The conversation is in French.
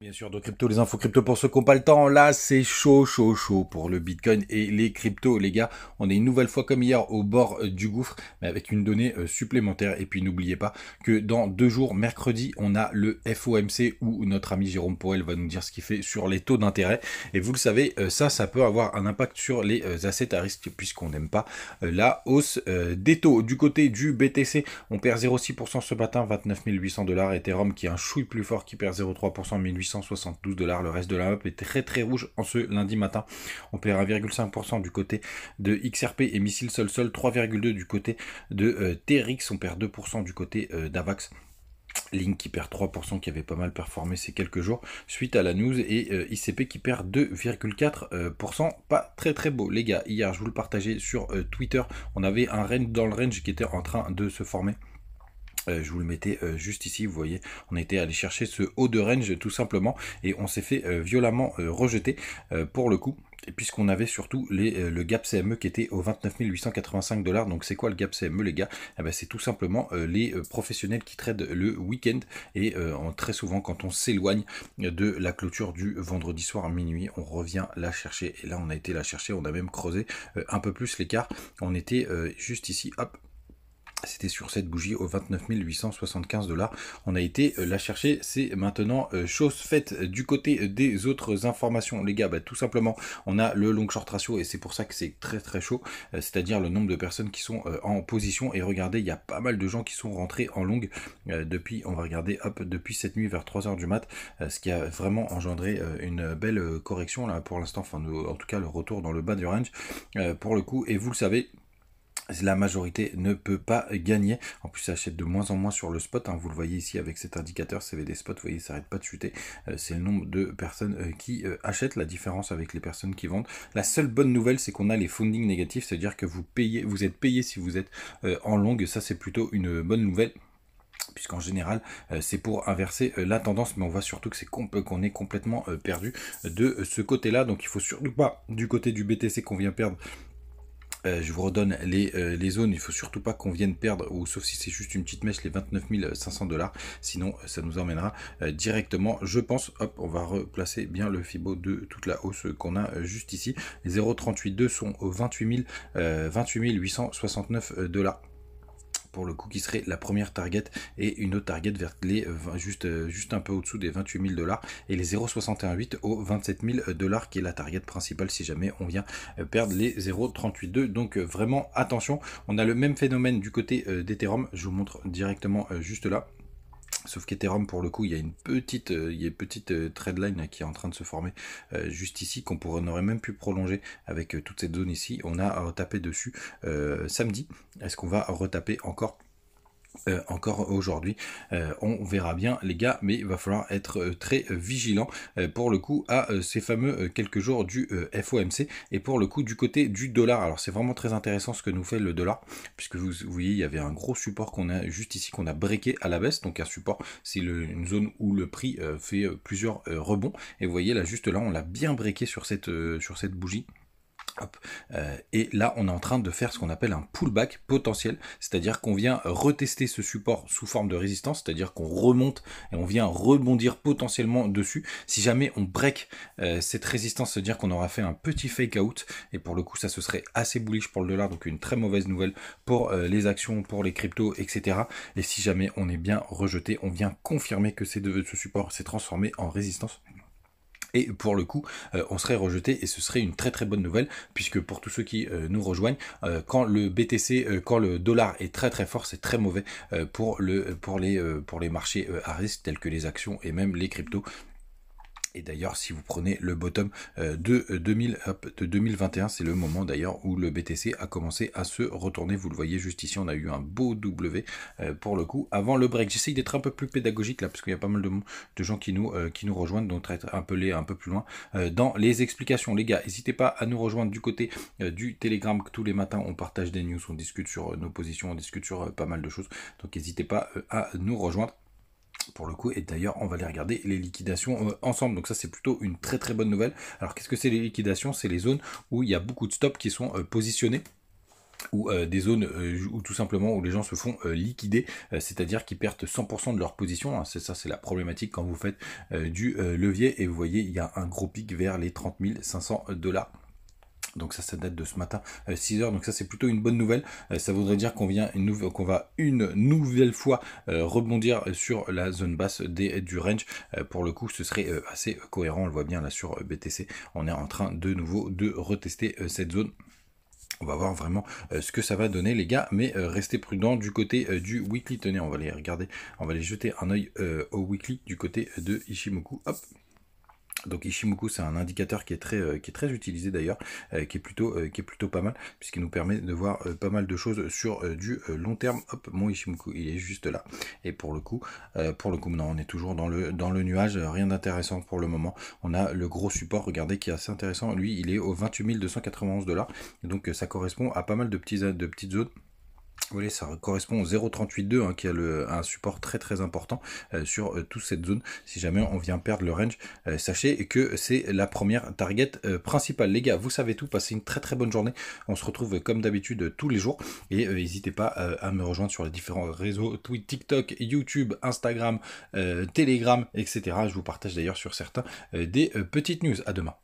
Bien sûr, de crypto, les infos crypto pour ceux qui n'ont pas le temps. Là, c'est chaud, chaud, chaud pour le Bitcoin et les cryptos, les gars. On est une nouvelle fois comme hier au bord du gouffre, mais avec une donnée supplémentaire. Et puis n'oubliez pas que dans 2 jours, mercredi, on a le FOMC où notre ami Jérôme Powell va nous dire ce qu'il fait sur les taux d'intérêt. Et vous le savez, ça peut avoir un impact sur les assets à risque puisqu'on n'aime pas la hausse des taux. Du côté du BTC, on perd 0,6% ce matin, 29 800 $. Ethereum qui est un chouille plus fort qui perd 0,3%, 1872 $. Le reste de la map est très très rouge en ce lundi matin. On perd 1,5% du côté de XRP et Missile Sol, 3,2% du côté de TRX. On perd 2% du côté d'Avax. Link qui perd 3%, qui avait pas mal performé ces quelques jours suite à la news, et ICP qui perd 2,4%. Pas très très beau les gars. Hier je vous le partageais sur Twitter, on avait un range dans le range qui était en train de se former. Je vous le mettais juste ici, vous voyez, on était allé chercher ce haut de range tout simplement, et on s'est fait violemment rejeter pour le coup. Et puisqu'on avait surtout le gap CME qui était au 29 885 $. Donc c'est quoi le gap CME les gars? Eh ben, c'est tout simplement les professionnels qui tradent le week-end, et très souvent quand on s'éloigne de la clôture du vendredi soir à minuit, on revient la chercher. Et là on a été la chercher, on a même creusé un peu plus l'écart. On était juste ici, hop. C'était sur cette bougie au 29 875 $. On a été la chercher. C'est maintenant chose faite. Du côté des autres informations, les gars, bah, tout simplement, on a le long short ratio, et c'est pour ça que c'est très très chaud. C'est-à-dire le nombre de personnes qui sont en position. Et regardez, il y a pas mal de gens qui sont rentrés en long depuis, on va regarder, hop, depuis cette nuit vers 3h du mat, ce qui a vraiment engendré une belle correction là pour l'instant. Enfin, en tout cas, le retour dans le bas du range pour le coup. Et vous le savez, la majorité ne peut pas gagner. En plus, ça achète de moins en moins sur le spot. Vous le voyez ici avec cet indicateur CVD spot. Vous voyez, ça n'arrête pas de chuter. C'est le nombre de personnes qui achètent. La différence avec les personnes qui vendent. La seule bonne nouvelle, c'est qu'on a les funding négatifs. C'est-à-dire que vous êtes payé si vous êtes en longue. Ça, c'est plutôt une bonne nouvelle, puisqu'en général c'est pour inverser la tendance, mais on voit surtout que qu'on est complètement perdu de ce côté-là. Donc il faut surtout pas, du côté du BTC qu'on vient perdre. Je vous redonne les zones, il faut surtout pas qu'on vienne perdre, ou sauf si c'est juste une petite mèche, les 29 500 $. Sinon ça nous emmènera directement, je pense, hop, on va replacer bien le Fibo de toute la hausse qu'on a juste ici. Les 0,382 sont au 28 869 $. Pour le coup, qui serait la première target, et une autre target vers les juste un peu au-dessous des 28 000 $, et les 0,618 au 27 000 $, qui est la target principale si jamais on vient perdre les 0,382. Donc vraiment attention. On a le même phénomène du côté d'Ethereum, je vous montre directement juste là. Sauf qu'Ethereum, pour le coup, il y a une petite, trendline qui est en train de se former juste ici, qu'on n'aurait même pu prolonger avec toute cette zone ici. On a à retaper dessus samedi. Est-ce qu'on va retaper encore aujourd'hui? On verra bien les gars, mais il va falloir être très vigilant pour le coup à ces fameux quelques jours du FOMC. Et pour le coup du côté du dollar, alors c'est vraiment très intéressant ce que nous fait le dollar, puisque vous voyez, il y avait un gros support qu'on a juste ici, qu'on a breaké à la baisse. Donc un support, c'est une zone où le prix fait plusieurs rebonds, et vous voyez là, juste là, on l'a bien breaké sur cette bougie. Hop. Et là on est en train de faire ce qu'on appelle un pullback potentiel, c'est-à-dire qu'on vient retester ce support sous forme de résistance, c'est-à-dire qu'on remonte et on vient rebondir potentiellement dessus. Si jamais on break cette résistance, c'est-à-dire qu'on aura fait un petit fake out, et pour le coup ça ce serait assez bullish pour le dollar, donc une très mauvaise nouvelle pour les actions, pour les cryptos, etc. Et si jamais on est bien rejeté, on vient confirmer que ce support s'est transformé en résistance. Et pour le coup, on serait rejeté, et ce serait une très très bonne nouvelle, puisque pour tous ceux qui nous rejoignent, quand le BTC, quand le dollar est très très fort, c'est très mauvais pour les marchés à risque tels que les actions et même les cryptos. Et d'ailleurs, si vous prenez le bottom de 2021, c'est le moment d'ailleurs où le BTC a commencé à se retourner. Vous le voyez juste ici, on a eu un beau W pour le coup avant le break. J'essaye d'être un peu plus pédagogique là, parce qu'il y a pas mal de gens qui nous rejoignent, donc être un peu plus loin dans les explications. Les gars, n'hésitez pas à nous rejoindre du côté du Telegram. Tous les matins, on partage des news, on discute sur nos positions, on discute sur pas mal de choses. Donc n'hésitez pas à nous rejoindre pour le coup. Et d'ailleurs on va aller regarder les liquidations ensemble, donc ça c'est plutôt une très très bonne nouvelle. Alors qu'est-ce que c'est les liquidations? C'est les zones où il y a beaucoup de stops qui sont positionnés ou des zones où tout simplement où les gens se font liquider, c'est-à-dire qu'ils perdent 100% de leur position, hein. C'est ça, c'est la problématique quand vous faites du levier, et vous voyez il y a un gros pic vers les 30 500 $. Donc ça date de ce matin 6 heures, donc ça c'est plutôt une bonne nouvelle. Ça voudrait dire qu'on va une nouvelle fois rebondir sur la zone basse du range. Pour le coup ce serait assez cohérent, on le voit bien là sur BTC, on est en train de nouveau de retester cette zone. On va voir vraiment ce que ça va donner les gars, mais restez prudents du côté du weekly. Tenez, on va les regarder, on va les jeter un œil au weekly du côté de Ichimoku. Hop. Donc Ichimoku, c'est un indicateur qui est très utilisé d'ailleurs, qui est plutôt pas mal, puisqu'il nous permet de voir pas mal de choses sur du long terme. Hop, mon Ichimoku, il est juste là. Et pour le coup, non, on est toujours dans le nuage, rien d'intéressant pour le moment. On a le gros support, regardez, qui est assez intéressant. Lui, il est au 28 291 $. Donc ça correspond à pas mal de petites zones. Vous voyez, ça correspond au 0,382 hein, qui a un support très important sur toute cette zone. Si jamais on vient perdre le range, sachez que c'est la première target principale. Les gars, vous savez tout, passez une très bonne journée. On se retrouve comme d'habitude tous les jours, et n'hésitez pas à me rejoindre sur les différents réseaux, Twitter, TikTok, YouTube, Instagram, Telegram, etc. Je vous partage d'ailleurs sur certains des petites news. À demain.